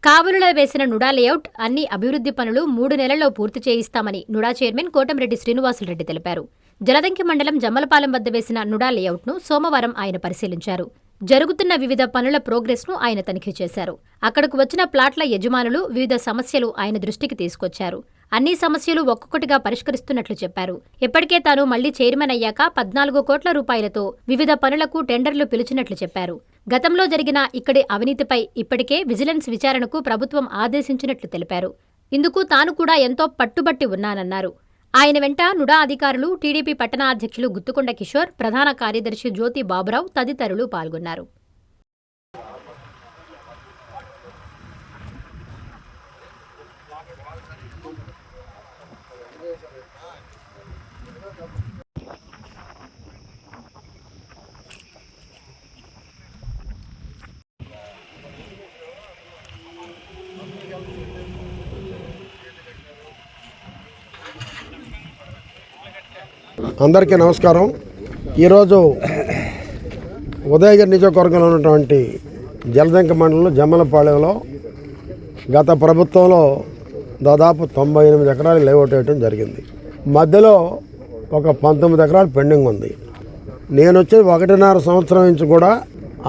కావలులో వేసిన NUDA layout అన్ని అభివృద్ధి పనులు 3 నెలల్లో పూర్తి చేయిస్తామని నుడా చైర్మన్ కోటంరెడ్డి శ్రీనివాసులరెడ్డి తెలిపారు. జలదంకి మండలం జమ్మలపాలెం వద్ద వేసిన నుడా లేఅవుట్ను సోమవారం ఆయన పరిశీలించారు. జరుగుతున్న వివిధ పనుల ప్రోగ్రెస్ను ఆయన తనిఖీ చేశారు. అక్కడకు వచ్చిన ప్లాట్ల యజమానులు వివిధ సమస్యలు ఆయన దృష్టికి తీసుకొచ్చారు. అన్ని సమస్యలు ఒక్కొక్కటిగా పరిష్కరిస్తున్నట్లు చెప్పారు. ఇప్పటికే తాను మళ్లీ చైర్మన్ అయ్యాక 14 కోట్ల రూపాయలతో వివిధ పనులకు టెండర్లు పిలిచినట్లు చెప్పారు. గతంలో జరిగిన ఇక్కడి అవినీతిపై ఇప్పటికే విజిలెన్స్ విచారణకు ప్రభుత్వం ఆదేశించినట్లు తెలిపారు. ఇందుకు తాను కూడా ఎంతో పట్టుబట్టి ఉన్నానన్నారు. ఆయన వెంట నుడా అధికారులు, టీడీపీ పట్టణ అధ్యక్షులు గుత్తుకొండ కిషోర్, ప్రధాన కార్యదర్శి జ్యోతి బాబురావు తదితరులు పాల్గొన్నారు. అందరికీ నమస్కారం. ఈరోజు ఉదయగిరి నియోజకవర్గంలో ఉన్నటువంటి జలదంకి మండలంలో జమ్మలపాలెంలో గత ప్రభుత్వంలో దాదాపు 98 ఎకరాలు లేఅవుట్ వేయడం జరిగింది. మధ్యలో ఒక 19 ఎకరాలు పెండింగ్ ఉంది. నేను వచ్చి 1.5 సంవత్సరం నుంచి కూడా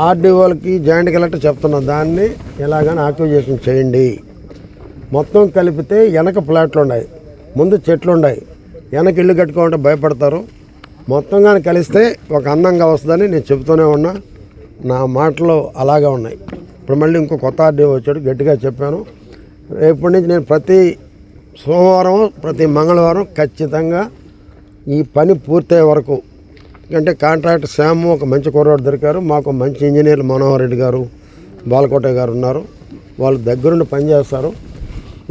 ఆర్డీఓలకి జాయింట్ కలెక్టర్ చెప్తున్నా, దాన్ని ఎలాగైనా యాక్టివేషన్ చేయండి. మొత్తం కలిపితే వెనక ప్లాట్లు ఉన్నాయి, ముందు చెట్లు ఉన్నాయి, వెనక ఇల్లు కట్టుకోవాలంటే భయపడతారు. మొత్తంగా కలిస్తే ఒక అందంగా వస్తుందని నేను చెబుతూనే ఉన్నా. నా మాటలు అలాగే ఉన్నాయి. ఇప్పుడు మళ్ళీ ఇంకో కొత్త ఆర్డీఓ వచ్చాడు, గట్టిగా చెప్పాను. రేపటి నుంచి నేను ప్రతి సోమవారం, ప్రతి మంగళవారం ఖచ్చితంగా ఈ పని పూర్తయ్యే వరకు, అంటే కాంట్రాక్టర్ శ్యాము ఒక మంచి కుర్రాడు దొరికారు, మాకు మంచి ఇంజనీర్లు మనోహర్ రెడ్డి గారు, బాలకోట గారు ఉన్నారు. వాళ్ళు దగ్గరుండి పనిచేస్తారు.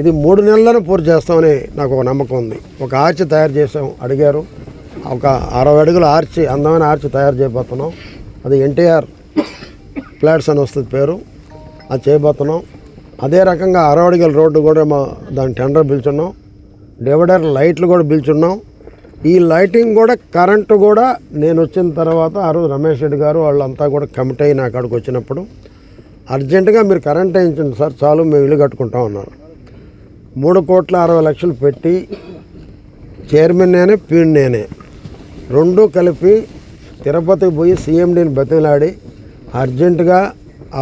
ఇది 3 నెలలను పూర్తి చేస్తామని నాకు ఒక నమ్మకం ఉంది. ఒక ఆర్చి తయారు చేసాం, అడిగారు. ఒక 60 అడుగుల ఆర్చి, అందమైన ఆర్చి తయారు చేయబోతున్నాం. అది ఎన్టీఆర్ ఫ్లాట్స్ అని వస్తుంది పేరు, అది చేయబోతున్నాం. అదే రకంగా 60 అడుగుల రోడ్డు కూడా దాని టెండర్ పిలుచున్నాం. డివైడర్ లైట్లు కూడా పిలుచున్నాం. ఈ లైటింగ్ కూడా, కరెంటు కూడా నేను వచ్చిన తర్వాత ఆ రోజు రమేష్ రెడ్డి గారు వాళ్ళంతా కూడా కమిటీ అయ్యి నా కాడికి వచ్చినప్పుడు అర్జెంటుగా మీరు కరెంట్ వేయించండి సార్, చాలు మేము ఇల్లు కట్టుకుంటాం అన్నారు. 3,60,00,000 పెట్టి చైర్మన్ నేనే, పీడ్ నేనే, రెండూ కలిపి తిరుపతికి పోయి సీఎండీని బతిలాడి అర్జెంటుగా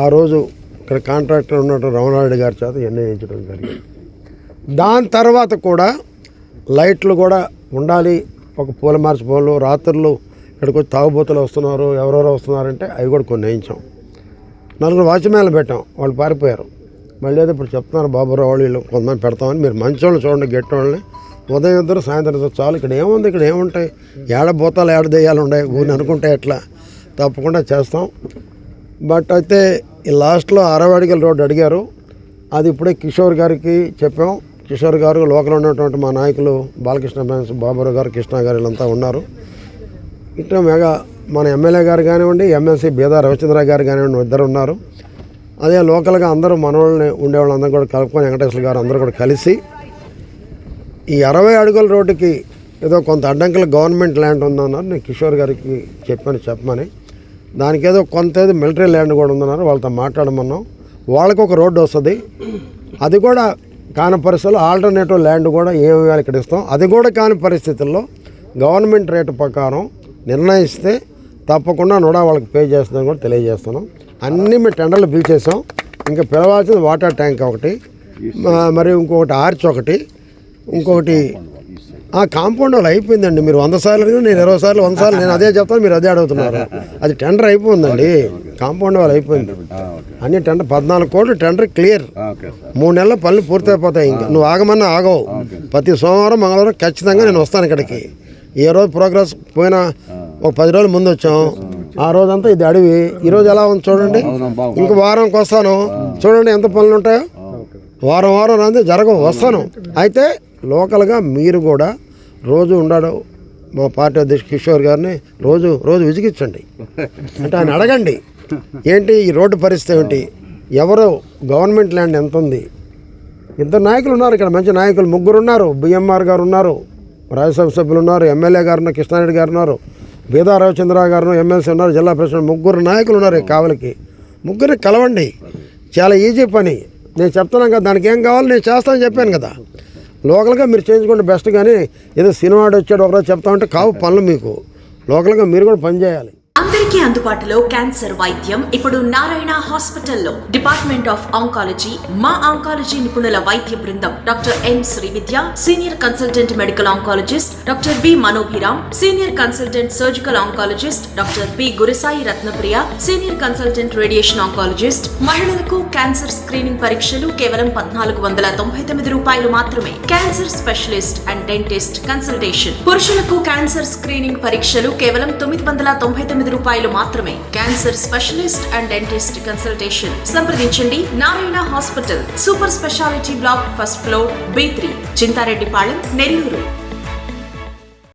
ఆ రోజు ఇక్కడ కాంట్రాక్టర్ ఉన్నట్టు రమణారెడ్డి గారి చేత నిర్ణయించడం జరిగింది. దాని తర్వాత కూడా లైట్లు కూడా ఉండాలి. ఒక పూల మార్చి పూలు, రాత్రులు ఇక్కడికి వచ్చి తాగుబోతులు వస్తున్నారు, ఎవరెవరో వస్తున్నారంటే అవి కూడా కొన్ని వేయించాం. 4 వాచ్మ్యాన్లు పెట్టాం, వాళ్ళు పారిపోయారు. మళ్ళీ ఏదో ఇప్పుడు చెప్తున్నారు బాబురావు వాళ్ళు కొంతమంది పెడతామని. మీరు మంచోళ్ళు చూడండి, గట్టి వాళ్ళని. ఉదయం ఇద్దరు, సాయంత్రం ఇద్దరు చాలు. ఇక్కడ ఏముంది, ఇక్కడ ఏముంటాయి, ఏడ భూతాలు ఏడ దెయ్యాలు ఉన్నాయి, ఊరిని అనుకుంటే ఎట్లా. తప్పకుండా చేస్తాం. బట్ అయితే ఈ లాస్ట్లో 60 అడుగుల రోడ్డు అడిగారు. అది ఇప్పుడే కిషోర్ గారికి చెప్పాం. కిషోర్ గారు, లోకల్ ఉన్నటువంటి మా నాయకులు బాలకృష్ణ ఫ్యాన్స్, బాబురావు గారు, కృష్ణ గారు వీళ్ళంతా ఉన్నారు. ఇట్లా మెగా మన ఎమ్మెల్యే గారు కానివ్వండి, ఎమ్మెల్సీ బీదా రవిచంద్ర గారు కానివ్వండి, ఇద్దరు ఉన్నారు. అదే లోకల్గా అందరూ మనవాళ్ళని ఉండేవాళ్ళందరూ కూడా కలుపుకొని, వెంకటేశ్వర గారు అందరూ కూడా కలిసి ఈ 60 అడుగుల రోడ్డుకి ఏదో కొంత అడ్డంకుల గవర్నమెంట్ ల్యాండ్ ఉందన్నారు. నేను కిషోర్ గారికి చెప్పమని. దానికి ఏదో కొంత ఏదో మిలిటరీ ల్యాండ్ కూడా ఉందన్నారు. వాళ్ళతో మాట్లాడమన్నాం. వాళ్ళకు ఒక రోడ్డు వస్తుంది. అది కూడా కాని పరిస్థితుల్లో ఆల్టర్నేటివ్ ల్యాండ్ కూడా ఏమి ఇక్కడ ఇస్తాం. అది కూడా కాని పరిస్థితుల్లో గవర్నమెంట్ రేటు ప్రకారం నిర్ణయిస్తే తప్పకుండా నుడా వాళ్ళకి పే చేస్తుందని కూడా తెలియజేస్తున్నాం. అన్నీ మేము టెండర్లు పిలిచేసాం. ఇంకా పిలవాల్సింది వాటర్ ట్యాంక్ ఒకటి, మరి ఇంకొకటి ఆర్చ్ ఒకటి, ఇంకొకటి కాంపౌండ్ వాళ్ళు అయిపోయిందండి. మీరు 100 సార్లు, నేను 20 సార్లు, 100 సార్లు నేను అదే చెప్తాను, మీరు అదే అడుగుతున్నారు. అది టెండర్ అయిపోయిందండి, కాంపౌండ్ వాళ్ళు అయిపోయింది. అన్ని టెండర్ 14 కోట్లు టెండర్ క్లియర్. 3 నెలల పనులు పూర్తయిపోతాయి. ఇంకా నువ్వు ఆగమన్నా ఆగవు. ప్రతి సోమవారం, మంగళవారం ఖచ్చితంగా నేను వస్తాను ఇక్కడికి. ఏ రోజు ప్రోగ్రెస్ పోయినా ఒక 10 రోజుల ముందు వచ్చాం. ఆ రోజంతా ఇది అడవి. ఈరోజు ఎలా ఉంది చూడండి. ఇంక వారంకి వస్తాను, చూడండి ఎంత పనులు ఉంటాయో. వారం రాంది జరగవు, వస్తాను. అయితే లోకల్గా మీరు కూడా రోజు ఉండడు, మా పార్టీ అధ్యక్షుడు కిషోర్ గారిని రోజు విజిగించండి. అంటే ఆయన అడగండి, ఏంటి ఈ రోడ్డు పరిస్థితి ఏమిటి, ఎవరు గవర్నమెంట్ ల్యాండ్ ఎంత ఉంది. 2 నాయకులు ఉన్నారు ఇక్కడ, మంచి నాయకులు 3 ఉన్నారు. బిఎంఆర్ గారు ఉన్నారు, రాజ్యసభ సభ్యులు ఉన్నారు, ఎమ్మెల్యే గారు కృష్ణారెడ్డి గారు ఉన్నారు, బీదా రవిచంద్ర గారు ఎమ్మెల్సీ ఉన్నారు, జిల్లా ప్రెసిడెంట్ 3 నాయకులు ఉన్నారు. కావలికి 3 కలవండి. చాలా ఈజీ పని. నేను చెప్తున్నాను కదా, దానికి ఏం కావాలో నేను చేస్తానని చెప్పాను కదా. లోకల్గా మీరు చేయించుకుంటే బెస్ట్, కానీ ఏదో సినిమా వచ్చాడు ఒకరోజు చెప్తా ఉంటే కావు పనులు. మీకు లోకల్గా మీరు కూడా పని చేయాలి. అందరికీ అందుబాటులో క్యాన్సర్ వైద్యం ఇప్పుడు నారాయణ హాస్పిటల్లో. డిపార్ట్మెంట్ ఆఫ్ ఆంకాలజీ, మా ఆంకాలజీ నిపుణుల వైద్య బృందం doctor M Srividya, senior consultant medical oncologist doctor B Manobhiram, senior consultant surgical oncologist doctor B Gurisai Ratnapriya, senior consultant radiation oncologist. మహిళలకు క్యాన్సర్ స్క్రీనింగ్ పరీక్షలు కేవలం 1499 రూపాయలు మాత్రమే. Cancer specialist and dentist consultation. పురుషులకు క్యాన్సర్ స్క్రీనింగ్ పరీక్షలు కేవలం 999 రూపాయలు మాత్రమే. Cancer specialist and dentist consultation. సంప్రదించండి Narayana hospital, super speciality block, first floor, B3, Chintareddypalem, Nellore.